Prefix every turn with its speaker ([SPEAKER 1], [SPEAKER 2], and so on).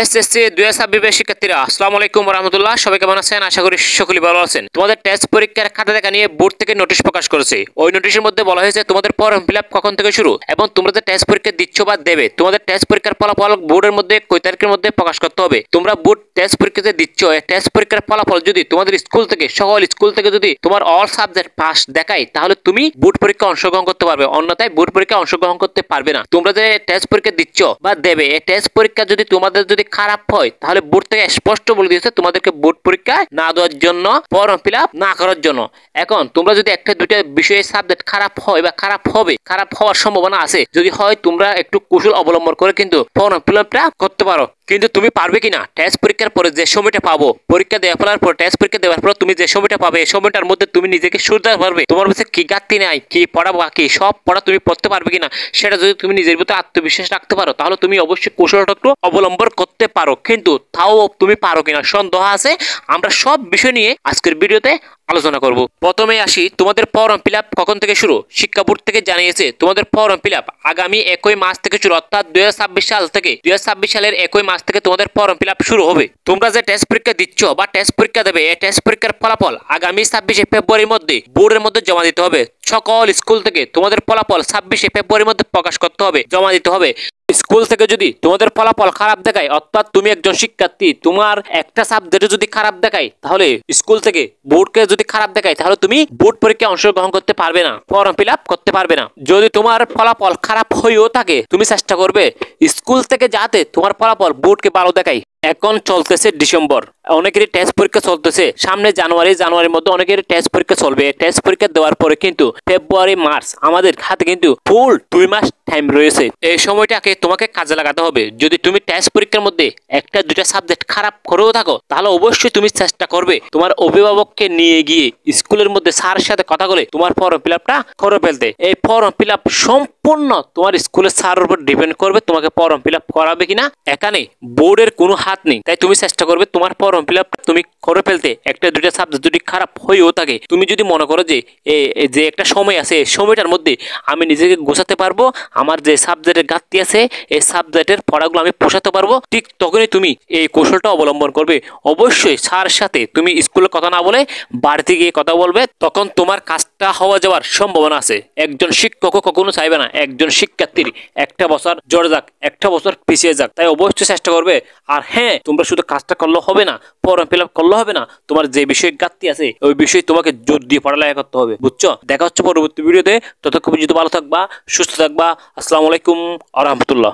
[SPEAKER 1] SSC 2026 শিক্ষার্থীরা আসসালামু আলাইকুম ওয়া রাহমাতুল্লাহ। সবাই কেমন আছেন? আশা করি সকলেই ভালো আছেন। তোমাদের টেস্ট পরীক্ষার খাতা দেখা নিয়ে বোর্ড থেকে নোটিশ প্রকাশ করেছে। ওই নোটিশের মধ্যে বলা হয়েছে তোমাদের ফর্ম ফিলআপ কখন থেকে শুরু এবং তোমরা যে টেস্ট পরীক্ষা দিচ্ছ বা দেবে তোমাদের টেস্ট পরীক্ষার ফলাফল বোর্ডের মধ্যে কয় তারিখের মধ্যে প্রকাশ করতে হবে। তোমরা বোর্ড টেস্ট পরীক্ষাতে দিচ্ছ, এই টেস্ট পরীক্ষার ফলাফল যদি তোমাদের স্কুল থেকে সকল স্কুল থেকে যদি তোমার অল সাবজেক্ট পাস দেখায় তাহলে তুমি বোর্ড পরীক্ষা অংশগ্রহণ করতে পারবে, অন্যথায় বোর্ড পরীক্ষা অংশগ্রহণ করতে পারবে না। তোমরা যে টেস্ট পরীক্ষা দিচ্ছ বা দেবে এই টেস্ট পরীক্ষা যদি তোমাদের যদি খারাপ হয় তাহলে বোর্ড থেকে স্পষ্ট বলে দিয়েছে তোমাদেরকে বোর্ড পরীক্ষা না দেওয়ার জন্য, ফর্ম ফিলআপ না করার জন্য। এখন তোমরা যদি একটা দুইটা বিষয়ের সাবজেক্ট খারাপ হয় বা খারাপ হবে, খারাপ হওয়ার সম্ভাবনা আছে, যদি হয় তোমরা একটু কৌশল অবলম্বন করে কিন্তু ফর্ম ফিলআপটা করতে পারো। কিন্তু তুমি পারবে কিনা টেস্ট পরীক্ষার পরে যে সময়টা পাবো, পরীক্ষা দেওয়ার ফলার পর টেস্ট পরীক্ষা দেওয়ার পর তুমি যে সময়টা পাবে এই সময়টার মধ্যে তুমি নিজেকে শুধরাতে পারবে? তোমার কাছে কি ঘাটতি নাই, কি পড়া বাকি সব পড়া তুমি পড়তে পারবে কিনা, সেটা যদি তুমি নিজের ভিতরে আত্মবিশ্বাস রাখতে পারো তাহলে তুমি অবশ্যই কৌশলটা একটু অবলম্বন করতে পারো। কিন্তু তাও তুমি পারো কিনা সন্দেহ আছে। আমরা সব বিষয় নিয়ে আজকের ভিডিওতে আলোচনা করব। প্রথমে আসি তোমাদের ফর্ম ফিলআপ কখন থেকে শুরু। শিক্ষা বোর্ড থেকে জানিয়েছে তোমাদের ফর্ম ফিলআপ আগামী 1 মার্চ থেকে শুরু, অর্থাৎ 2026 সাল থেকে 2026 সালের 1 মার্চ থেকে তোমাদের ফর্ম ফিলআপ শুরু হবে। তোমরা যে টেস্ট পরীক্ষা দিচ্ছ বা টেস্ট পরীক্ষা দেবে এই টেস্ট পরীক্ষার ফলাফল আগামী 26 ফেব্রুয়ারির মধ্যে বোর্ডের মধ্যে জমা দিতে হবে। সকল স্কুল থেকে তোমাদের ফলাফল 26 ফেব্রুয়ারির মধ্যে প্রকাশ করতে হবে, জমা দিতে হবে। স্কুল থেকে যদি তোমাদের ফলাফল খারাপ দেখায়, অর্থাৎ তুমি একজন শিক্ষার্থী তোমার একটা সাবজেক্টে যদি খারাপ দেখায় তাহলে স্কুল থেকে বোর্ডকে যদি খারাপ দেখায় তাহলে তুমি বোর্ড পরীক্ষায় অংশগ্রহণ করতে পারবে না, ফর্ম ফিলআপ করতে পারবে না। যদি তোমার ফলাফল খারাপ হয়েও থাকে তুমি চেষ্টা করবে স্কুল থেকে যাতে তোমার ফলাফল বোর্ডকে ভালো দেখায়। এখন চলতেছে ডিসেম্বর, অনেকেরই টেস্ট পরীক্ষা চলতেছে, সামনে জানুয়ারির মধ্যে অনেকেরই টেস্ট পরীক্ষা চলবে। টেস্ট পরীক্ষা দেওয়ার পরে কিন্তু ফেব্রুয়ারি মার্চ আমাদের হাতে কিন্তু ফুল 2 মাস টাইম রয়েছে। এই সময়টাকে তোমাকে কাজে লাগাতে হবে। যদি তুমি টেস্ট পরীক্ষার মধ্যে একটা দুইটা সাবজেক্ট খারাপ করেও থাকো তাহলে অবশ্যই তুমি চেষ্টা করবে তোমার অভিভাবককে নিয়ে গিয়ে স্কুলের মধ্যে স্যারের সাথে কথা বলে তোমার ফর্ম ফিলআপটা করে ফেলতে। এই ফর্ম ফিলআপ সম্পূর্ণ তোমার স্কুলের স্যারের উপর ডিপেন্ড করবে তোমাকে ফর্ম ফিলআপ করাবে কিনা। এখানে বোর্ডের কোনো হাত নেই, তাই তুমি চেষ্টা করবে তোমার ফর্ম ফিলআপ তুমি করে ফেলতে। একটা দুইটা সাবজেক্ট যদি খারাপ হয়েও থাকে তুমি যদি মনে করো যে একটা সময় আছে এই সময়টার মধ্যে আমি নিজেকে গোছাতে পারবো, আমার যে সাবজেক্টের ঘাটতি আছে এই সাবজেক্টের পড়াগুলো আমি পোষাতে পারবো, ঠিক তখনই তুমি এই কৌশলটা অবলম্বন করবে। অবশ্যই স্যারের সাথে তুমি স্কুলে কথা না বলে বাড়িতে গিয়ে কথা বলবে, তখন তোমার কাজটা হওয়া যাওয়ার সম্ভাবনা আছে। একজন শিক্ষকও কখনো চাইবে না একজন শিক্ষার্থীর একটা বছর জড়ে যাক, একটা বছর পিছিয়ে যাক, তাই অবশ্যই চেষ্টা করবে। আর হ্যাঁ, তোমরা শুধু কাজটা করলে হবে না, ফর্ম ফিলআপ করলে হবে না, তোমার যে বিষয়ে ঘাটতি আছে ওই বিষয়ে তোমাকে জোর দিয়ে পড়ালেখা করতে হবে, বুঝছো? দেখা হচ্ছে পরবর্তী ভিডিওতে। ততক্ষণ পর্যন্ত ভালো থাকবা, সুস্থ থাকবা। আসসালামু আলাইকুম ওয়া রাহমাতুল্লাহ।